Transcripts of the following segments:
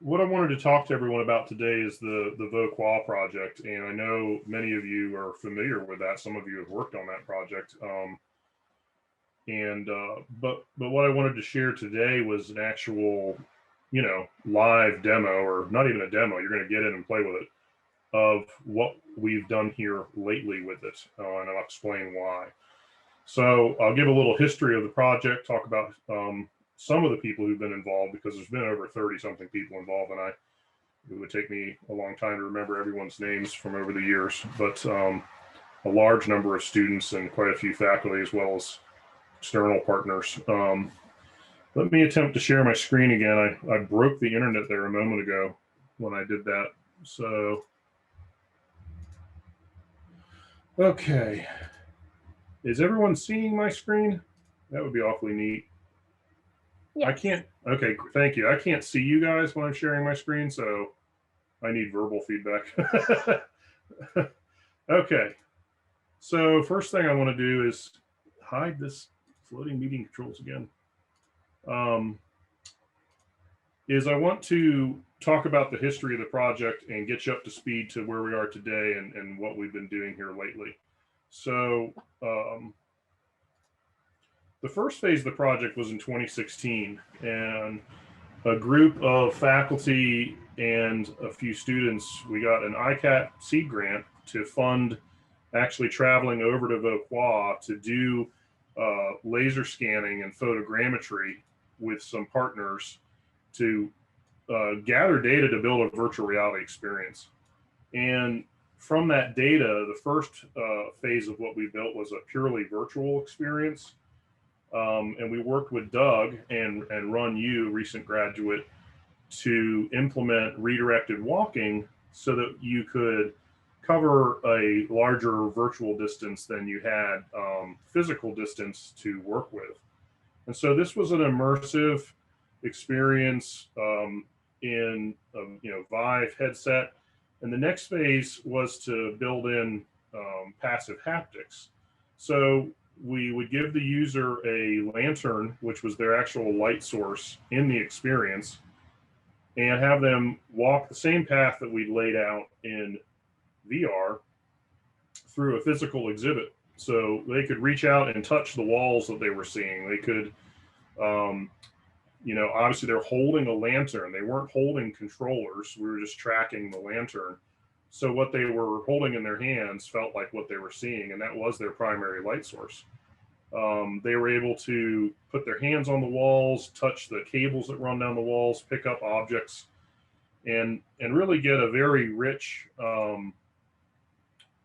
What I wanted to talk to everyone about today is the Vauquois project, and I know many of you are familiar with that. Some of you have worked on that project, but what I wanted to share today was an actual, live demo, or not even a demo. You're going to get in and play with it, of what we've done here lately with it, and I'll explain why. So I'll give a little history of the project, talk about some of the people who've been involved, because there's been over 30 something people involved, and it would take me a long time to remember everyone's names from over the years, but a large number of students and quite a few faculty, as well as external partners. Let me attempt to share my screen again. I broke the internet there a moment ago when I did that. So, okay. Is everyone seeing my screen? That would be awfully neat. Yes. I can't, okay, thank you. I can't see you guys when I'm sharing my screen, so I need verbal feedback. Okay, so first thing I want to do is hide this floating meeting controls again. Is I want to talk about the history of the project and get you up to speed to where we are today and what we've been doing here lately. So the first phase of the project was in 2016, and a group of faculty and a few students, we got an ICAT seed grant to fund actually traveling over to Vauquois to do laser scanning and photogrammetry with some partners to gather data to build a virtual reality experience. And from that data, the first phase of what we built was a purely virtual experience. And we worked with Doug and Run You, recent graduate, to implement redirected walking so that you could cover a larger virtual distance than you had physical distance to work with. And so this was an immersive experience in Vive headset. And the next phase was to build in passive haptics. So we would give the user a lantern, which was their actual light source in the experience, and have them walk the same path that we'd laid out in VR through a physical exhibit. So they could reach out and touch the walls that they were seeing. They could, obviously they're holding a lantern. They weren't holding controllers. We were just tracking the lantern. So what they were holding in their hands felt like what they were seeing, and that was their primary light source. They were able to put their hands on the walls, touch the cables that run down the walls, pick up objects, and really get a very rich,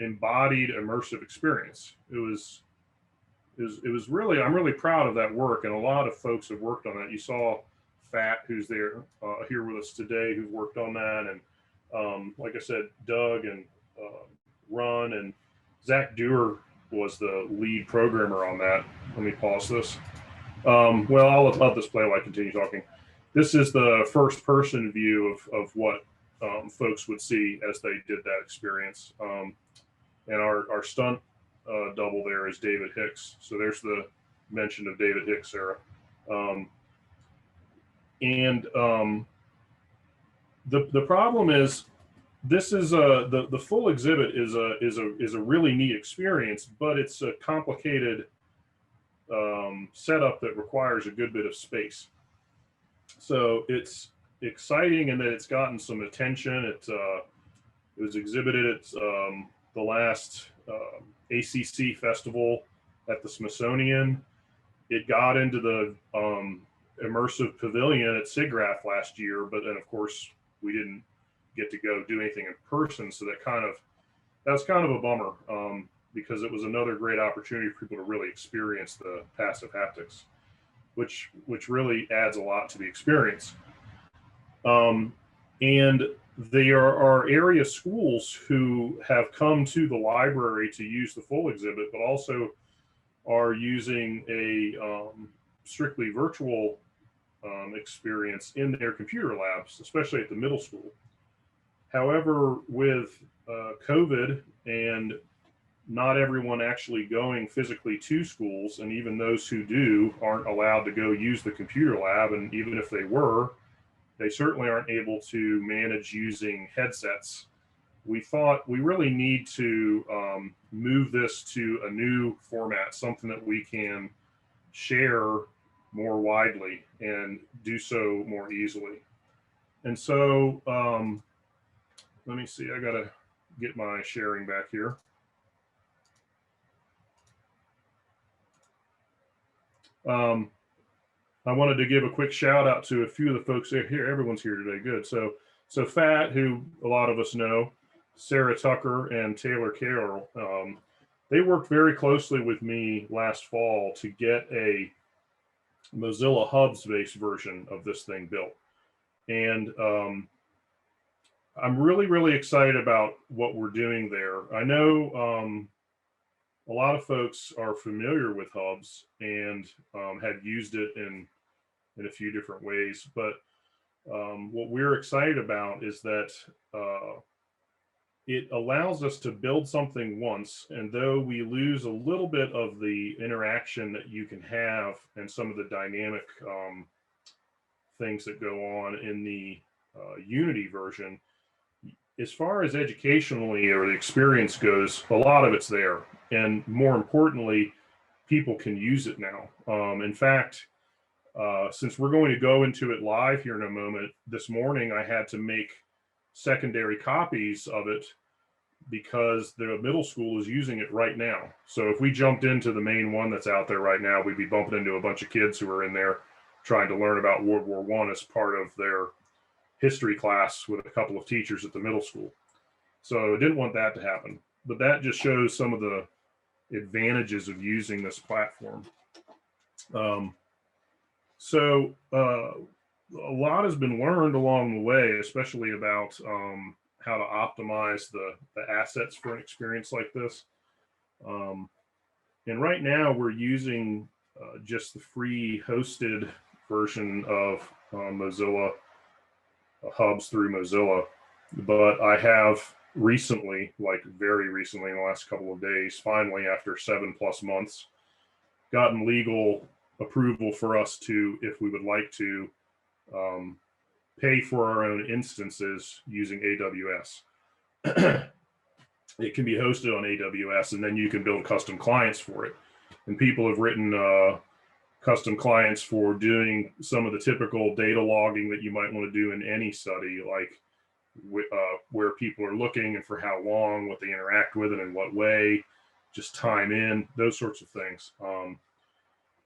embodied, immersive experience. It was really, I'm really proud of that work, and a lot of folks have worked on that. You saw Fat, who's there here with us today, who's worked on that, and like I said, Doug and Ron and Zach Dewar was the lead programmer on that. Let me pause this. Well, I'll let this play while I continue talking. This is the first person view of what folks would see as they did that experience. And our stunt double there is David Hicks. So there's the mention of David Hicks, Sarah. The problem is, this is the full exhibit is a really neat experience, but it's a complicated setup that requires a good bit of space. So it's exciting in that it's gotten some attention. It was exhibited at the last ACC festival at the Smithsonian. It got into the immersive pavilion at SIGGRAPH last year, but then of course we didn't get to go do anything in person. So that was kind of a bummer, because it was another great opportunity for people to really experience the passive haptics, which really adds a lot to the experience. And there are area schools who have come to the library to use the full exhibit, but also are using a strictly virtual experience in their computer labs, especially at the middle school. However, with COVID and not everyone actually going physically to schools, and even those who do aren't allowed to go use the computer lab, and even if they were, they certainly aren't able to manage using headsets. We thought we really need to move this to a new format, something that we can share more widely and do so more easily. And so let me see, I got to get my sharing back here. I wanted to give a quick shout out to a few of the folks here. Everyone's here today. Good. So Fat, who a lot of us know, Sarah Tucker and Taylor Carroll, they worked very closely with me last fall to get a Mozilla Hubs-based version of this thing built. And I'm really, really excited about what we're doing there. I know a lot of folks are familiar with Hubs and have used it in a few different ways, but what we're excited about is that it allows us to build something once, and though we lose a little bit of the interaction that you can have and some of the dynamic things that go on in the Unity version, as far as educationally or the experience goes, a lot of it's there. And more importantly, people can use it now. In fact, since we're going to go into it live here in a moment, this morning I had to make secondary copies of it because the middle school is using it right now. So if we jumped into the main one that's out there right now, we'd be bumping into a bunch of kids who are in there trying to learn about World War I as part of their history class with a couple of teachers at the middle school. So I didn't want that to happen, but that just shows some of the advantages of using this platform. So a lot has been learned along the way, especially about how to optimize the assets for an experience like this. And right now we're using just the free hosted version of Mozilla Hubs through Mozilla. But I have recently, like very recently in the last couple of days, finally after 7+ months, gotten legal approval for us to, if we would like to, pay for our own instances using AWS. It can be hosted on AWS, and then you can build custom clients for it. And people have written custom clients for doing some of the typical data logging that you might want to do in any study, like where people are looking and for how long, what they interact with it in what way, just time in, those sorts of things,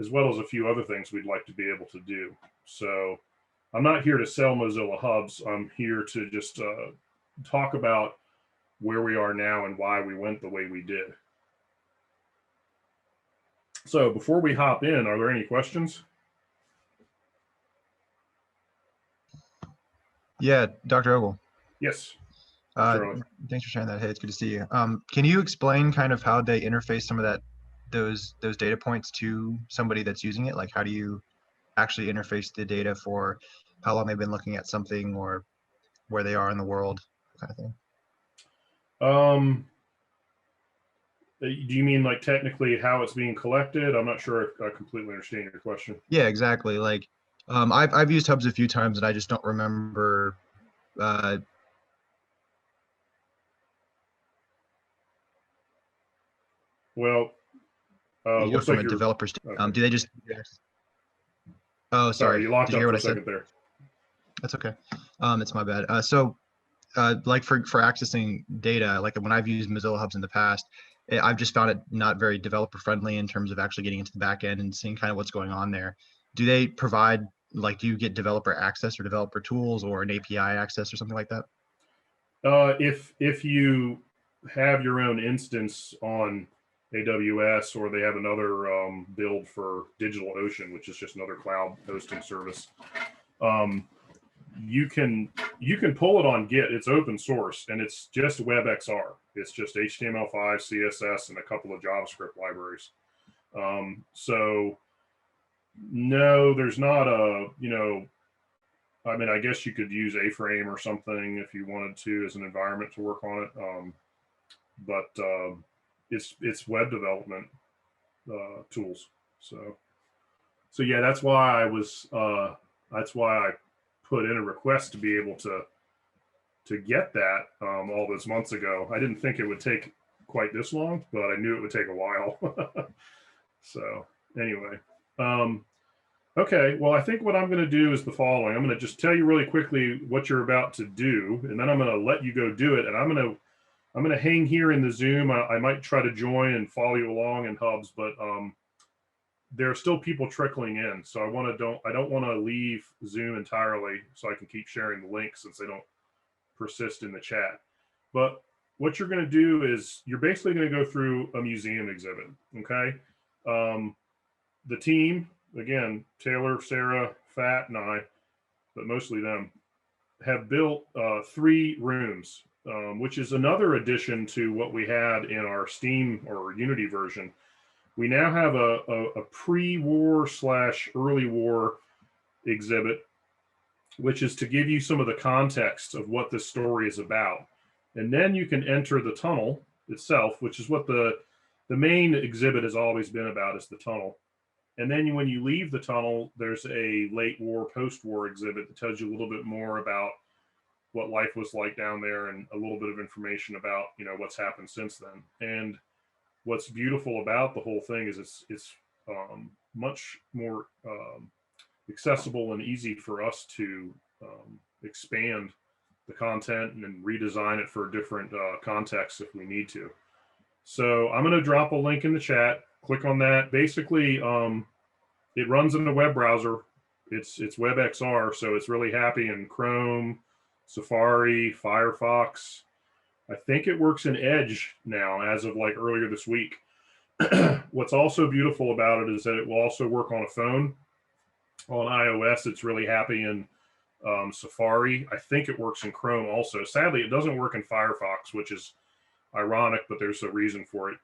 as well as a few other things we'd like to be able to do. So I'm not here to sell Mozilla Hubs. I'm here to just talk about where we are now and why we went the way we did. So before we hop in, are there any questions? Yeah, Dr. Ogle. Yes. Thanks for sharing that. Hey, it's good to see you. Can you explain kind of how they interface some of those data points to somebody that's using it? Like, how do you actually interface the data for how long they've been looking at something or where they are in the world, kind of thing? Do you mean like technically how it's being collected? I'm not sure if I completely understand your question. Yeah, exactly. Like, I've used Hubs a few times and I just don't remember. Well, looks from like a developer. Okay. Do they just? Oh, sorry. You locked Did you hear up what for I a said? second there. That's okay. It's my bad. Like for accessing data, like when I've used Mozilla Hubs in the past, I've just found it not very developer friendly in terms of actually getting into the back end and seeing kind of what's going on there. Do they provide, like, do you get developer access or developer tools or an API access or something like that? If you have your own instance on AWS, or they have another build for DigitalOcean, which is just another cloud hosting service, you can pull it on Git. It's open source and it's just WebXR. It's just HTML5, CSS, and a couple of JavaScript libraries. So no, there's not a, I mean, I guess you could use A-Frame or something if you wanted to as an environment to work on it. But it's web development tools. So yeah, that's why I put in a request to be able to get that all those months ago. I didn't think it would take quite this long, but I knew it would take a while. So anyway, okay. Well, I think what I'm going to do is the following. I'm going to just tell you really quickly what you're about to do, and then I'm going to let you go do it. And I'm going to hang here in the Zoom. I might try to join and follow you along in Hubs, but there are still people trickling in. So I don't want to leave Zoom entirely, so I can keep sharing the link since they don't persist in the chat. But what you're going to do is you're basically going to go through a museum exhibit. Okay. The team, again, Taylor, Sarah, Fat, and I, but mostly them, have built 3 rooms, which is another addition to what we had in our Steam or Unity version. We now have a pre-war / early war exhibit, which is to give you some of the context of what this story is about. And then you can enter the tunnel itself, which is what the main exhibit has always been about, is the tunnel. And then when you leave the tunnel, there's a late war, post-war exhibit that tells you a little bit more about what life was like down there and a little bit of information about, what's happened since then. And what's beautiful about the whole thing is it's much more accessible and easy for us to expand the content and redesign it for different contexts if we need to. So I'm going to drop a link in the chat. Click on that. Basically, it runs in the web browser. It's WebXR, so it's really happy in Chrome, Safari, Firefox. I think it works in Edge now as of like earlier this week. What's also beautiful about it is that it will also work on a phone. On iOS, it's really happy in Safari. I think it works in Chrome also. Sadly, it doesn't work in Firefox, which is ironic, but there's a reason for it.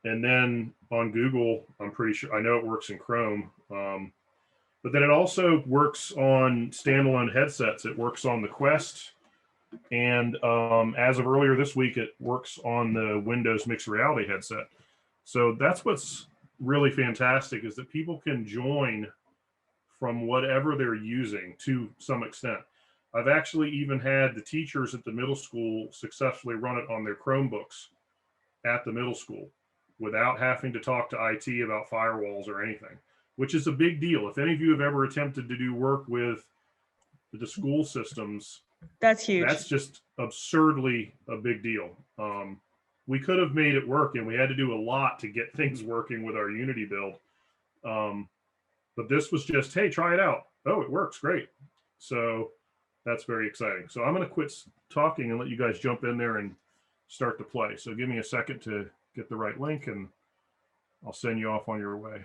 And then on Google, I'm pretty sure, I know it works in Chrome. But then it also works on standalone headsets. It works on the Quest. And as of earlier this week, it works on the Windows Mixed Reality headset. So that's what's really fantastic, is that people can join from whatever they're using to some extent. I've actually even had the teachers at the middle school successfully run it on their Chromebooks at the middle school without having to talk to IT about firewalls or anything, which is a big deal. If any of you have ever attempted to do work with the school systems, that's huge. That's just absurdly a big deal. We could have made it work, and we had to do a lot to get things working with our Unity build. But this was just, hey, try it out. Oh, it works, great. So that's very exciting. So I'm going to quit talking and let you guys jump in there and start to play. So give me a second to get the right link, and I'll send you off on your way.